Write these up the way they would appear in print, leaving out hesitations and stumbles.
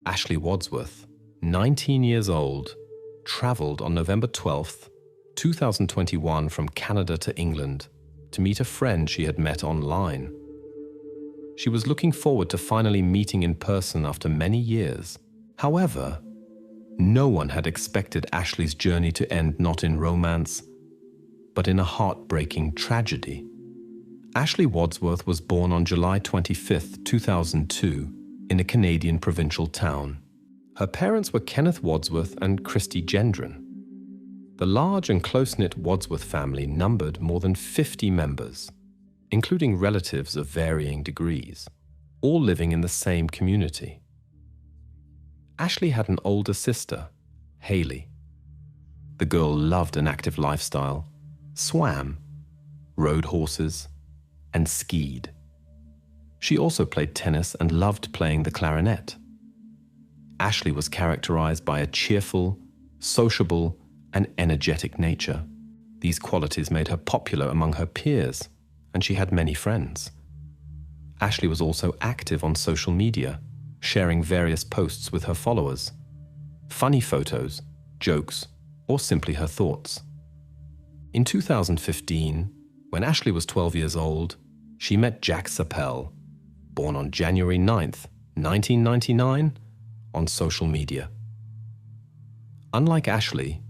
Ashley Wadsworth, 19 years old, traveled on November 12th, 2021 from Canada to England to meet a friend she had met online. She was looking forward to finally meeting in person after many years. However, no one had expected Ashley's journey to end not in romance, but in a heartbreaking tragedy. Ashley Wadsworth was born on July 25, 2002, in a Canadian provincial town. Her parents were Kenneth Wadsworth and Christy Gendron. The large and close-knit Wadsworth family numbered more than 50 members, including relatives of varying degrees, all living in the same community. Ashley had an older sister, Hayley. The girl loved an active lifestyle, swam, rode horses, and skied. She also played tennis and loved playing the clarinet. Ashley was characterized by a cheerful, sociable, and energetic nature. These qualities made her popular among her peers, and she had many friends. Ashley was also active on social media, sharing various posts with her followers, funny photos, jokes, or simply her thoughts. In 2015, when Ashley was 12 years old, she met Jack Sapel, born on January 9th, 1999, on social media. Unlike Ashley,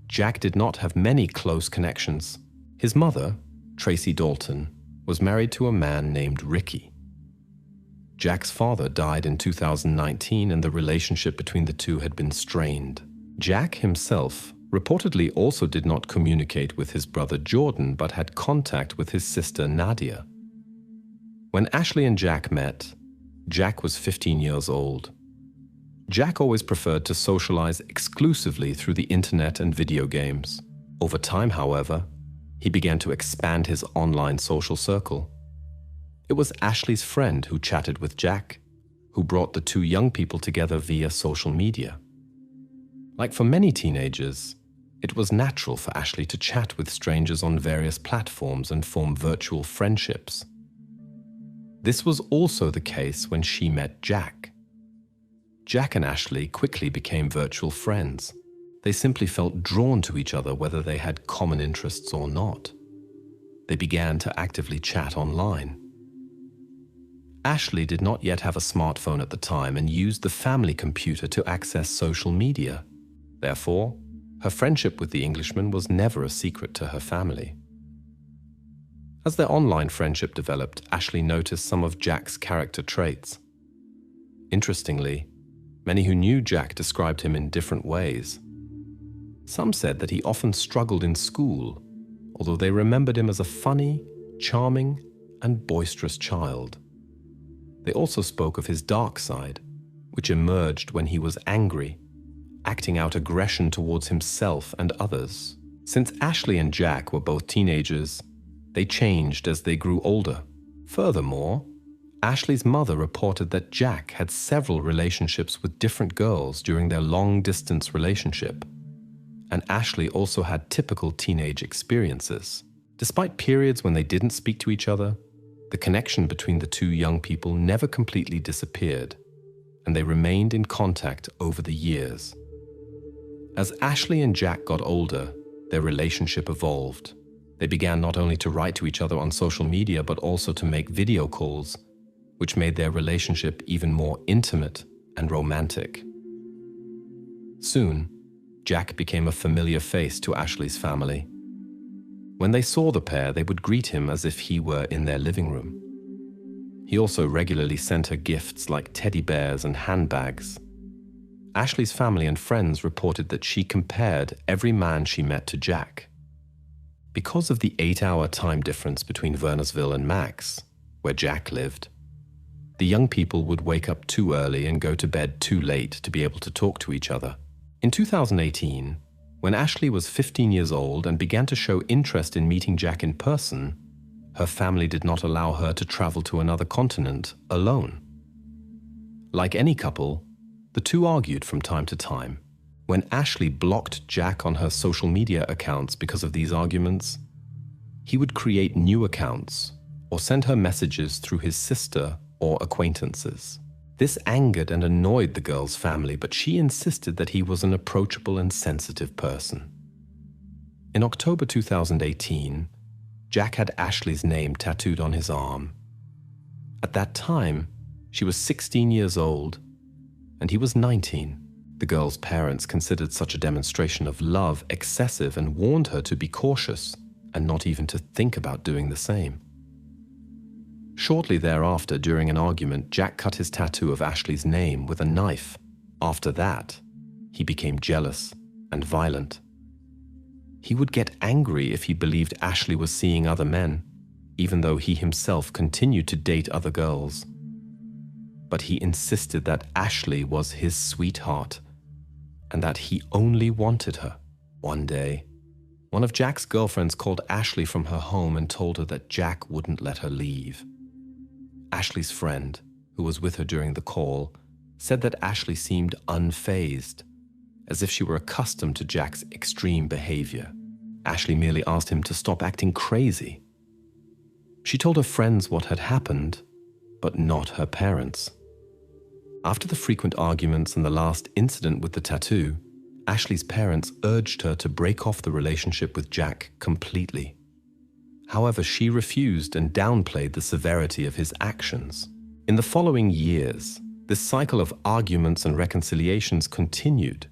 Jack did not have many close connections. His mother, Tracy Dalton, was married to a man named Ricky. Jack's father died in 2019 and the relationship between the two had been strained. Jack himself reportedly also did not communicate with his brother Jordan but had contact with his sister Nadia. When Ashley and Jack met, Jack was 15 years old. Jack always preferred to socialize exclusively through the internet and video games. Over time, however, he began to expand his online social circle. It was Ashley's friend who chatted with Jack, who brought the two young people together via social media. Like for many teenagers, it was natural for Ashley to chat with strangers on various platforms and form virtual friendships. This was also the case when she met Jack. Jack and Ashley quickly became virtual friends. They simply felt drawn to each other whether they had common interests or not. They began to actively chat online. Ashley did not yet have a smartphone at the time and used the family computer to access social media. Therefore, her friendship with the Englishman was never a secret to her family. As their online friendship developed, Ashley noticed some of Jack's character traits. Interestingly, many who knew Jack described him in different ways. Some said that he often struggled in school, although they remembered him as a funny, charming, and boisterous child. They also spoke of his dark side, which emerged when he was angry, acting out aggression towards himself and others. Since Ashley and Jack were both teenagers, they changed as they grew older. Furthermore, Ashley's mother reported that Jack had several relationships with different girls during their long-distance relationship, and Ashley also had typical teenage experiences. Despite periods when they didn't speak to each other, the connection between the two young people never completely disappeared, and they remained in contact over the years. As Ashley and Jack got older, their relationship evolved. They began not only to write to each other on social media, but also to make video calls, which made their relationship even more intimate and romantic. Soon, Jack became a familiar face to Ashley's family. When they saw the pair, they would greet him as if he were in their living room. He also regularly sent her gifts like teddy bears and handbags. Ashley's family and friends reported that she compared every man she met to Jack. Because of the 8-hour time difference between Vernersville and Max, where Jack lived, the young people would wake up too early and go to bed too late to be able to talk to each other. In 2018, when Ashley was 15 years old and began to show interest in meeting Jack in person, her family did not allow her to travel to another continent alone. Like any couple, the two argued from time to time. When Ashley blocked Jack on her social media accounts because of these arguments, he would create new accounts or send her messages through his sister or acquaintances. This angered and annoyed the girl's family, but she insisted that he was an approachable and sensitive person. In October 2018, Jack had Ashley's name tattooed on his arm. At that time, she was 16 years old, and he was 19. The girl's parents considered such a demonstration of love excessive and warned her to be cautious and not even to think about doing the same. Shortly thereafter, during an argument, Jack cut his tattoo of Ashley's name with a knife. After that, he became jealous and violent. He would get angry if he believed Ashley was seeing other men, even though he himself continued to date other girls. But he insisted that Ashley was his sweetheart and that he only wanted her. One day, one of Jack's girlfriends called Ashley from her home and told her that Jack wouldn't let her leave. Ashley's friend, who was with her during the call, said that Ashley seemed unfazed, as if she were accustomed to Jack's extreme behavior. Ashley merely asked him to stop acting crazy. She told her friends what had happened, but not her parents. After the frequent arguments and the last incident with the tattoo, Ashley's parents urged her to break off the relationship with Jack completely. However, she refused and downplayed the severity of his actions. In the following years, this cycle of arguments and reconciliations continued,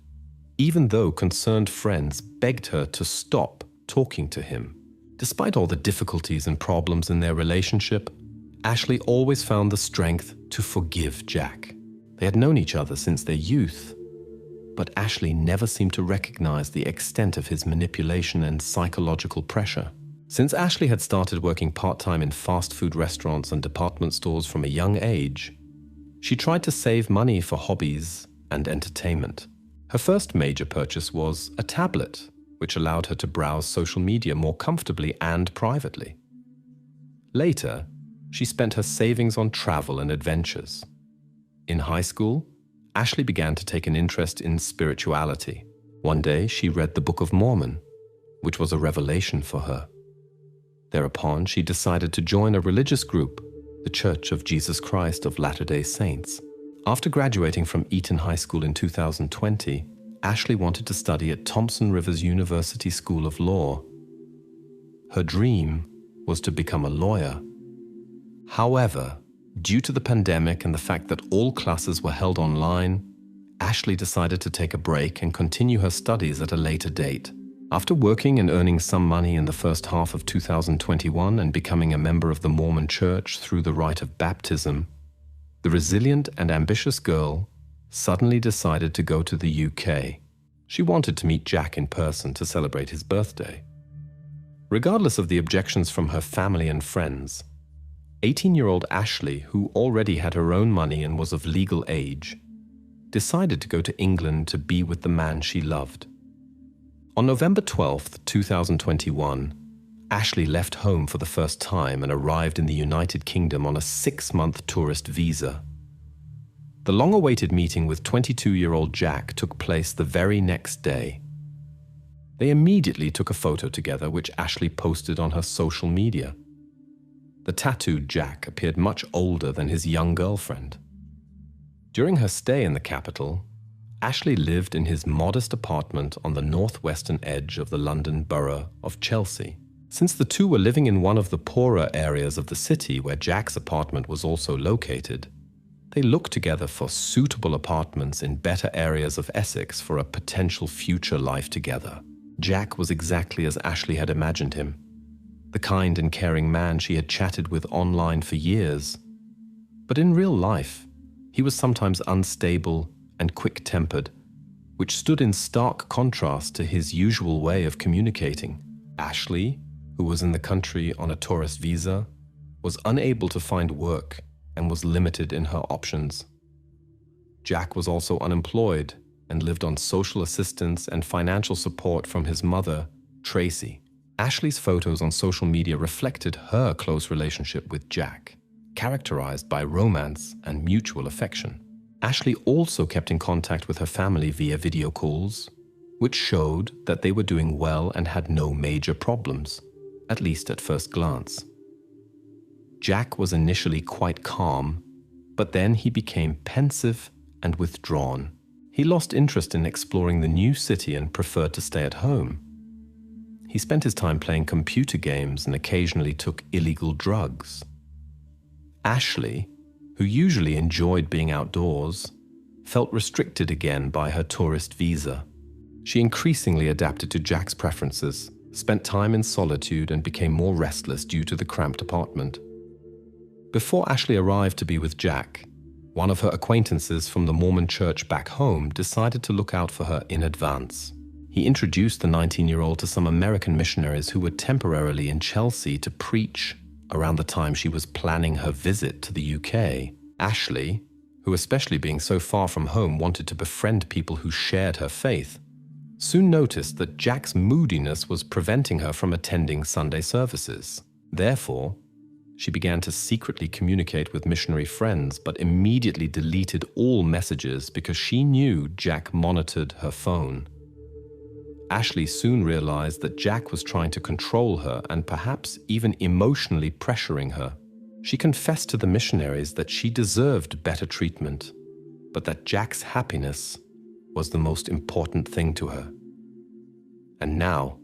even though concerned friends begged her to stop talking to him. Despite all the difficulties and problems in their relationship, Ashley always found the strength to forgive Jack. They had known each other since their youth, but Ashley never seemed to recognize the extent of his manipulation and psychological pressure. Since Ashley had started working part-time in fast food restaurants and department stores from a young age, she tried to save money for hobbies and entertainment. Her first major purchase was a tablet, which allowed her to browse social media more comfortably and privately. Later, she spent her savings on travel and adventures. In high school, Ashley began to take an interest in spirituality. One day, she read the Book of Mormon, which was a revelation for her. Thereupon, she decided to join a religious group, the Church of Jesus Christ of Latter-day Saints. After graduating from Eton High School in 2020, Ashley wanted to study at Thompson Rivers University School of Law. Her dream was to become a lawyer. However, due to the pandemic and the fact that all classes were held online, Ashley decided to take a break and continue her studies at a later date. After working and earning some money in the first half of 2021 and becoming a member of the Mormon Church through the rite of baptism, the resilient and ambitious girl suddenly decided to go to the UK. She wanted to meet Jack in person to celebrate his birthday. Regardless of the objections from her family and friends, 18-year-old Ashley, who already had her own money and was of legal age, decided to go to England to be with the man she loved. On November 12, 2021, Ashley left home for the first time and arrived in the United Kingdom on a 6-month tourist visa. The long-awaited meeting with 22-year-old Jack took place the very next day. They immediately took a photo together, which Ashley posted on her social media. The tattooed Jack appeared much older than his young girlfriend. During her stay in the capital, Ashley lived in his modest apartment on the northwestern edge of the London borough of Chelsea. Since the two were living in one of the poorer areas of the city where Jack's apartment was also located, they looked together for suitable apartments in better areas of Essex for a potential future life together. Jack was exactly as Ashley had imagined him, the kind and caring man she had chatted with online for years. But in real life, he was sometimes unstable and quick-tempered, which stood in stark contrast to his usual way of communicating. Ashley, who was in the country on a tourist visa, was unable to find work and was limited in her options. Jack was also unemployed and lived on social assistance and financial support from his mother, Tracy. Ashley's photos on social media reflected her close relationship with Jack, characterized by romance and mutual affection. Ashley also kept in contact with her family via video calls, which showed that they were doing well and had no major problems, at least at first glance. Jack was initially quite calm, But then he became pensive and withdrawn. He lost interest in exploring the new city and preferred to stay at home. He spent his time playing computer games and occasionally took illegal drugs. Ashley, who usually enjoyed being outdoors, felt restricted again by her tourist visa. She increasingly adapted to Jack's preferences, spent time in solitude, and became more restless due to the cramped apartment. Before Ashley arrived to be with Jack, one of her acquaintances from the Mormon church back home decided to look out for her in advance. He introduced the 19-year-old to some American missionaries who were temporarily in Chelsea to preach around the time she was planning her visit to the UK. Ashley, who especially being so far from home wanted to befriend people who shared her faith, soon noticed that Jack's moodiness was preventing her from attending Sunday services. Therefore, she began to secretly communicate with missionary friends, but immediately deleted all messages because she knew Jack monitored her phone. Ashley soon realized that Jack was trying to control her and perhaps even emotionally pressuring her. She confessed to the missionaries that she deserved better treatment, but that Jack's happiness was the most important thing to her. And now,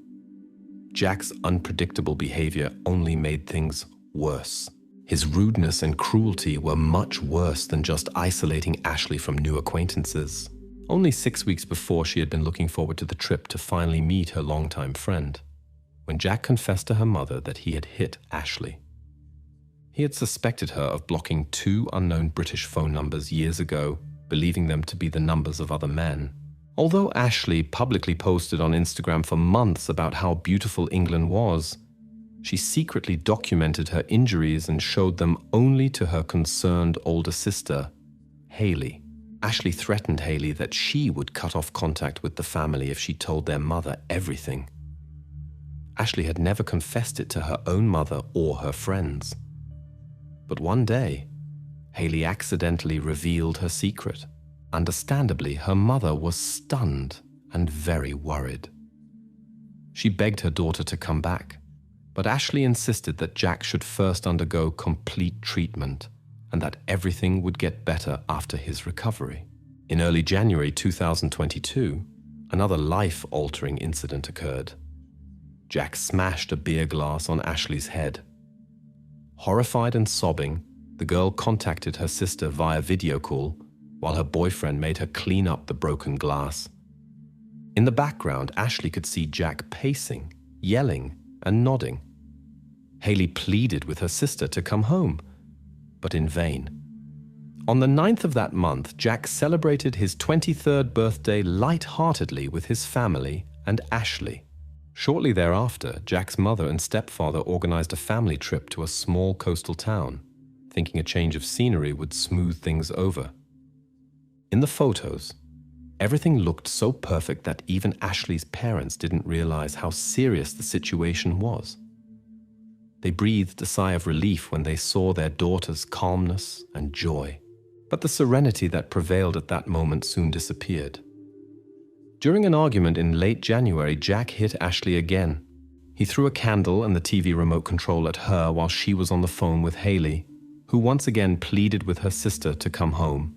Jack's unpredictable behavior only made things worse. His rudeness and cruelty were much worse than just isolating Ashley from new acquaintances. Only 6 weeks before, she had been looking forward to the trip to finally meet her longtime friend, when Jack confessed to her mother that he had hit Ashley. He had suspected her of blocking 2 unknown British phone numbers years ago, believing them to be the numbers of other men. Although Ashley publicly posted on Instagram for months about how beautiful England was, she secretly documented her injuries and showed them only to her concerned older sister, Hayley. Ashley threatened Hayley that she would cut off contact with the family if she told their mother everything. Ashley had never confessed it to her own mother or her friends. But one day, Hayley accidentally revealed her secret. Understandably, her mother was stunned and very worried. She begged her daughter to come back, but Ashley insisted that Jack should first undergo complete treatment and that everything would get better after his recovery. In early January 2022, another life-altering incident occurred. Jack smashed a beer glass on Ashley's head. Horrified and sobbing, the girl contacted her sister via video call while her boyfriend made her clean up the broken glass. In the background, Ashley could see Jack pacing, yelling, and nodding. Hayley pleaded with her sister to come home, but in vain. On the 9th of that month, Jack celebrated his 23rd birthday light-heartedly with his family and Ashley. Shortly thereafter, Jack's mother and stepfather organized a family trip to a small coastal town, thinking a change of scenery would smooth things over. In the photos, everything looked so perfect that even Ashley's parents didn't realize how serious the situation was. They breathed a sigh of relief when they saw their daughter's calmness and joy. But the serenity that prevailed at that moment soon disappeared. During an argument in late January, Jack hit Ashley again. He threw a candle and the TV remote control at her while she was on the phone with Hayley, who once again pleaded with her sister to come home.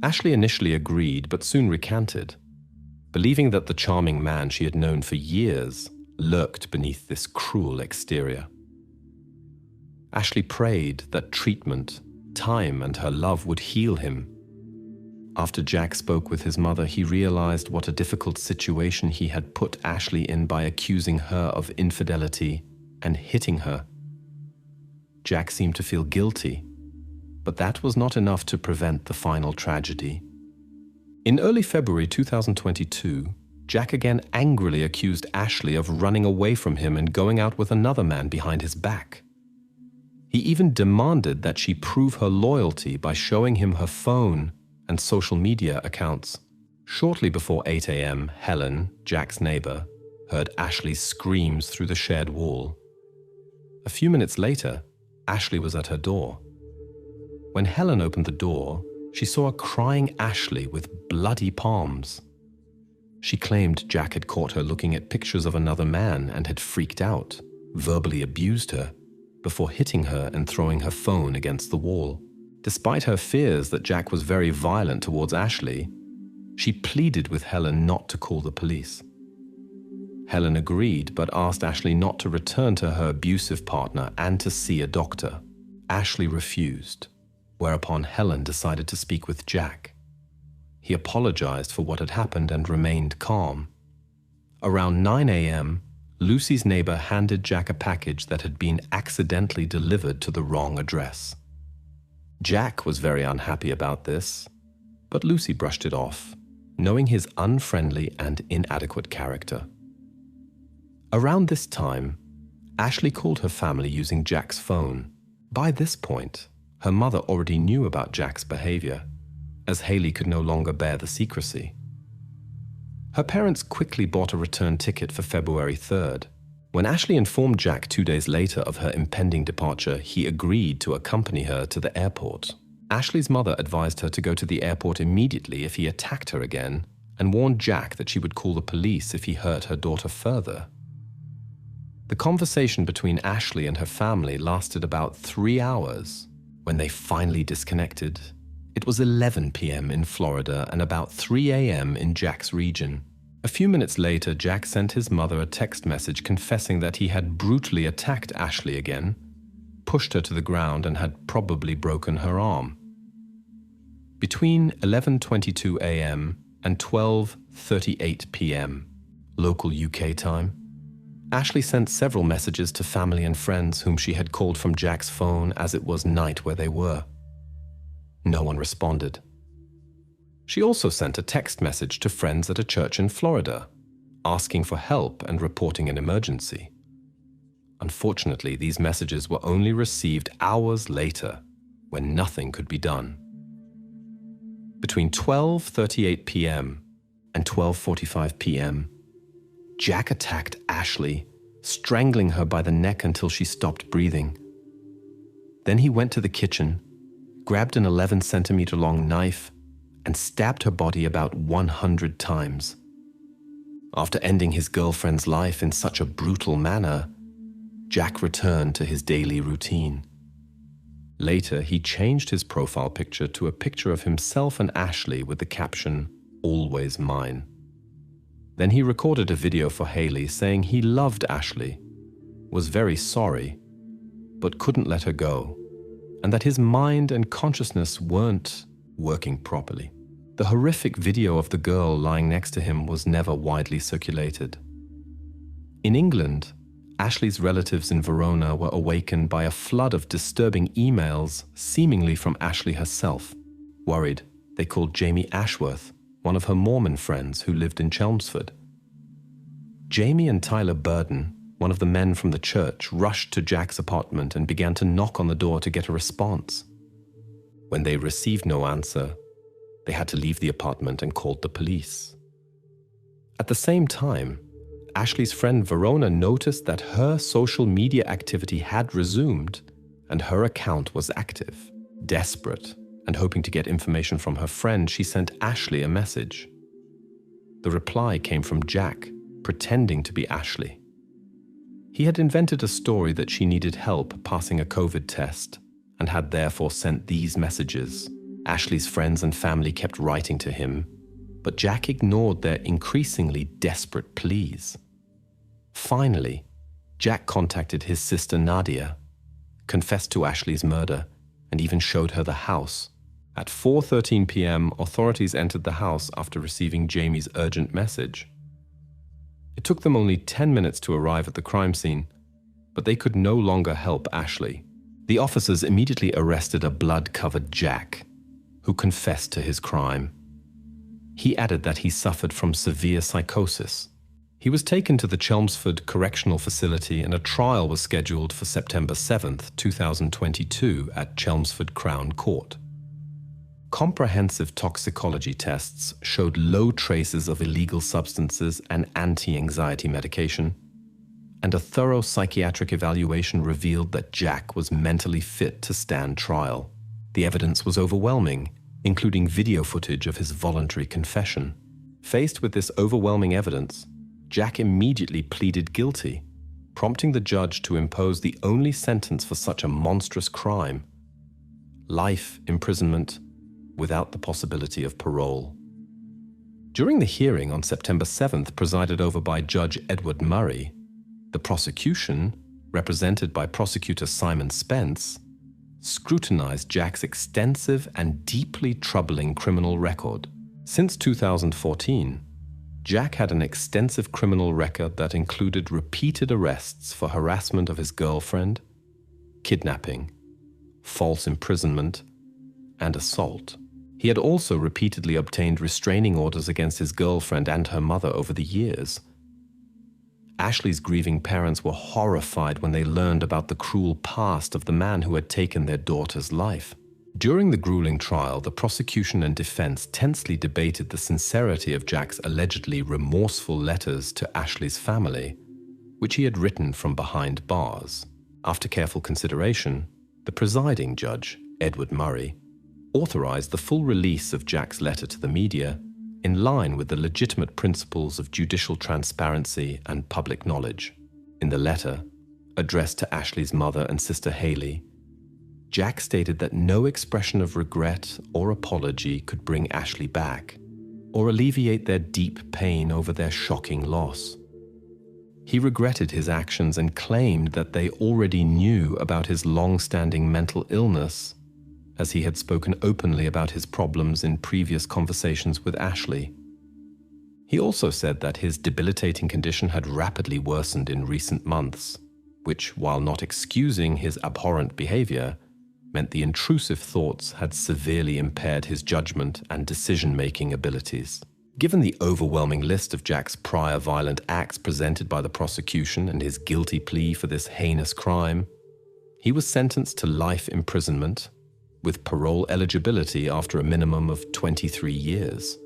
Ashley initially agreed, but soon recanted, believing that the charming man she had known for years lurked beneath this cruel exterior. Ashley prayed that treatment, time, and her love would heal him. After Jack spoke with his mother, he realized what a difficult situation he had put Ashley in by accusing her of infidelity and hitting her. Jack seemed to feel guilty, but that was not enough to prevent the final tragedy. In early February 2022, Jack again angrily accused Ashley of running away from him and going out with another man behind his back. He even demanded that she prove her loyalty by showing him her phone and social media accounts. Shortly before 8 a.m., Helen, Jack's neighbor, heard Ashley's screams through the shared wall. A few minutes later, Ashley was at her door. When Helen opened the door, she saw a crying Ashley with bloody palms. She claimed Jack had caught her looking at pictures of another man and had freaked out, verbally abused her, before hitting her and throwing her phone against the wall. Despite her fears that Jack was very violent towards Ashley, she pleaded with Helen not to call the police. Helen agreed, but asked Ashley not to return to her abusive partner and to see a doctor. Ashley refused, whereupon Helen decided to speak with Jack. He apologized for what had happened and remained calm. Around 9 a.m., Lucy's neighbor handed Jack a package that had been accidentally delivered to the wrong address. Jack was very unhappy about this, but Lucy brushed it off, knowing his unfriendly and inadequate character. Around this time, Ashley called her family using Jack's phone. By this point, her mother already knew about Jack's behavior, as Haley could no longer bear the secrecy. Her parents quickly bought a return ticket for February 3rd. When Ashley informed Jack 2 days later of her impending departure, he agreed to accompany her to the airport. Ashley's mother advised her to go to the airport immediately if he attacked her again, and warned Jack that she would call the police if he hurt her daughter further. The conversation between Ashley and her family lasted about 3 hours. When they finally disconnected, it was 11 p.m. in Florida and about 3 a.m. in Jack's region. A few minutes later, Jack sent his mother a text message confessing that he had brutally attacked Ashley again, pushed her to the ground, and had probably broken her arm. Between 11:22 a.m. and 12:38 p.m. local UK time, Ashley sent several messages to family and friends whom she had called from Jack's phone as it was night where they were. No one responded. She also sent a text message to friends at a church in Florida, asking for help and reporting an emergency. Unfortunately, these messages were only received hours later, when nothing could be done. Between 12:38 p.m. and 12:45 p.m., Jack attacked Ashley, strangling her by the neck until she stopped breathing. Then he went to the kitchen, grabbed an 11-centimeter-long knife, and stabbed her body about 100 times. After ending his girlfriend's life in such a brutal manner, Jack returned to his daily routine. Later, he changed his profile picture to a picture of himself and Ashley with the caption, "Always mine." Then he recorded a video for Haley saying he loved Ashley, was very sorry, but couldn't let her go, and that his mind and consciousness weren't working properly. The horrific video of the girl lying next to him was never widely circulated. In England, Ashley's relatives in Verona were awakened by a flood of disturbing emails, seemingly from Ashley herself. Worried, they called Jamie Ashworth, one of her Mormon friends who lived in Chelmsford. Jamie and Tyler Burden, one of the men from the church, rushed to Jack's apartment and began to knock on the door to get a response. When they received no answer, they had to leave the apartment and called the police. At the same time, Ashley's friend Verona noticed that her social media activity had resumed and her account was active. Desperate and hoping to get information from her friend, she sent Ashley a message. The reply came from Jack, pretending to be Ashley. He had invented a story that she needed help passing a COVID test and had therefore sent these messages. Ashley's friends and family kept writing to him, but Jack ignored their increasingly desperate pleas. Finally, Jack contacted his sister Nadia, confessed to Ashley's murder, and even showed her the house. At 4:13 p.m., authorities entered the house after receiving Jamie's urgent message. It took them only 10 minutes to arrive at the crime scene, but they could no longer help Ashley. The officers immediately arrested a blood-covered Jack, who confessed to his crime. He added that he suffered from severe psychosis. He was taken to the Chelmsford Correctional Facility and a trial was scheduled for September 7th, 2022 at Chelmsford Crown Court. Comprehensive toxicology tests showed low traces of illegal substances and anti-anxiety medication, and a thorough psychiatric evaluation revealed that Jack was mentally fit to stand trial. The evidence was overwhelming, including video footage of his voluntary confession. Faced with this overwhelming evidence, Jack immediately pleaded guilty, prompting the judge to impose the only sentence for such a monstrous crime: life imprisonment without the possibility of parole. During the hearing on September 7th, presided over by Judge Edward Murray, the prosecution, represented by prosecutor Simon Spence, scrutinized Jack's extensive and deeply troubling criminal record. Since 2014, Jack had an extensive criminal record that included repeated arrests for harassment of his girlfriend, kidnapping, false imprisonment, and assault. He had also repeatedly obtained restraining orders against his girlfriend and her mother over the years. Ashley's grieving parents were horrified when they learned about the cruel past of the man who had taken their daughter's life. During the grueling trial, the prosecution and defense tensely debated the sincerity of Jack's allegedly remorseful letters to Ashley's family, which he had written from behind bars. After careful consideration, the presiding judge, Edward Murray, authorized the full release of Jack's letter to the media in line with the legitimate principles of judicial transparency and public knowledge. In the letter, addressed to Ashley's mother and sister Haley, Jack stated that no expression of regret or apology could bring Ashley back or alleviate their deep pain over their shocking loss. He regretted his actions and claimed that they already knew about his long-standing mental illness, as he had spoken openly about his problems in previous conversations with Ashley. He also said that his debilitating condition had rapidly worsened in recent months, which, while not excusing his abhorrent behavior, meant the intrusive thoughts had severely impaired his judgment and decision-making abilities. Given the overwhelming list of Jack's prior violent acts presented by the prosecution and his guilty plea for this heinous crime, he was sentenced to life imprisonment with parole eligibility after a minimum of 23 years.